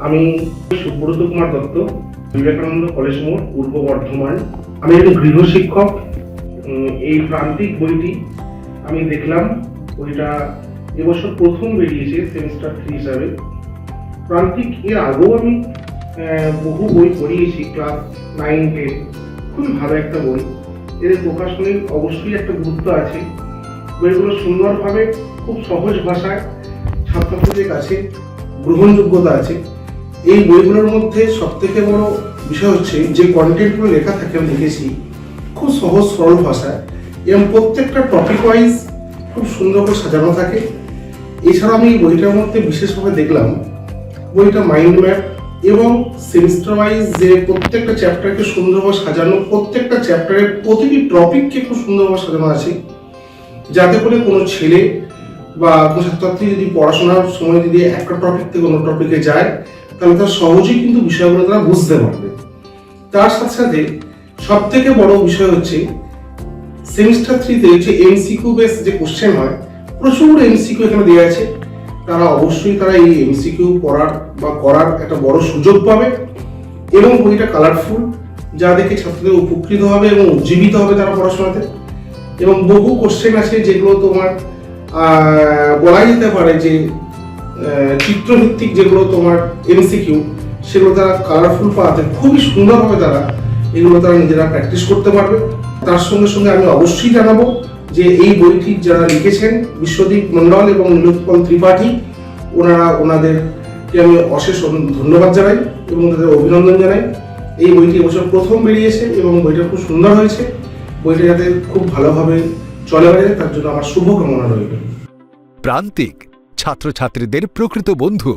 আমি সুব্রত কুমার দত্ত, বিবেকানন্দ কলেজ মোড়, পূর্ব বর্ধমান। আমি একজন গৃহশিক্ষক। এই প্রান্তিক বইটি আমি দেখলাম, বইটা এবছর প্রথম বেরিয়েছে সেমিস্টার 3 হিসাবে। প্রান্তিক এর আগেও আমি বহু বই পড়িয়েছি, ক্লাস 9-10। খুবই ভালো একটা বই। এদের প্রকাশনীর অবশ্যই একটা গুরুত্ব আছে। বইগুলো সুন্দরভাবে, খুব সহজ ভাষায় ছাত্রছাত্রীদের কাছে গ্রহণযোগ্যতা আছে। এই বইগুলোর মধ্যে সবথেকে বড় বিষয় হচ্ছে যে কন্টেন্টগুলো লেখা থাকে, আমি দেখেছি খুব সহজ সরল ভাষায় এবং প্রত্যেকটা টপিক ওয়াইজ খুব সুন্দর করে সাজানো থাকে। এছাড়া আমি এই বইটার মধ্যে বিশেষভাবে দেখলাম, বইটা মাইন্ড ম্যাপ এবং সেমিস্টার ওয়াইজ যে প্রত্যেকটা চ্যাপ্টারকে সুন্দরভাবে সাজানো, প্রত্যেকটা চ্যাপ্টারের প্রতিটি টপিককে খুব সুন্দরভাবে সাজানো আছে, যাতে করে কোনো ছেলে বা কোনো ছাত্রছাত্রী যদি পড়াশোনার সময় যদি একটা টপিক থেকে অন্য টপিকে যায়, তাহলে তার সহজেই কিন্তু বিষয়গুলো তারা বুঝতে পারবে। তার সাথে সাথে সব থেকে বড় বিষয় হচ্ছে সেমিস্টার 3-তে যে এমসিকিউ বেস যে কোশ্চেন হয়, প্রচুর এমসিকিউ এখানে দেওয়া আছে। তারা অবশ্যই এই এমসিকিউ পড়ার বা করার একটা বড় সুযোগ পাবে এবং বইটা কালারফুল, যা দেখে ছাত্রদের উপকৃত হবে এবং উজ্জীবিত হবে তারা পড়াশোনাতে। এবং বহু কোশ্চেন আছে যেগুলো তোমার বলা যেতে পারে যে চিত্রভিত্তিক, যেগুলো তোমার এমসিকিউ, সেগুলো তারা কালারফুল পাওয়াতে খুবই সুন্দরভাবে তারা নিজেরা প্র্যাকটিস করতে পারবে। তার সঙ্গে সঙ্গে আমি অবশ্যই জানাবো যে এই বইটি যারা লিখেছেন বিশ্বদীপ মণ্ডল এবং নীলোৎপল ত্রিপাঠী, ওনাদেরকে আমি অশেষ ধন্যবাদ জানাই এবং তাদের অভিনন্দন জানাই। এই বইটি এবছর প্রথম বেরিয়েছে এবং বইটা খুব সুন্দর হয়েছে। বইটা যাতে খুব ভালোভাবে চলে বেড়ে, তার জন্য আমার শুভকামনা রইল। প্রান্তিক ছাত্রছাত্রীদের প্রকৃত বন্ধু।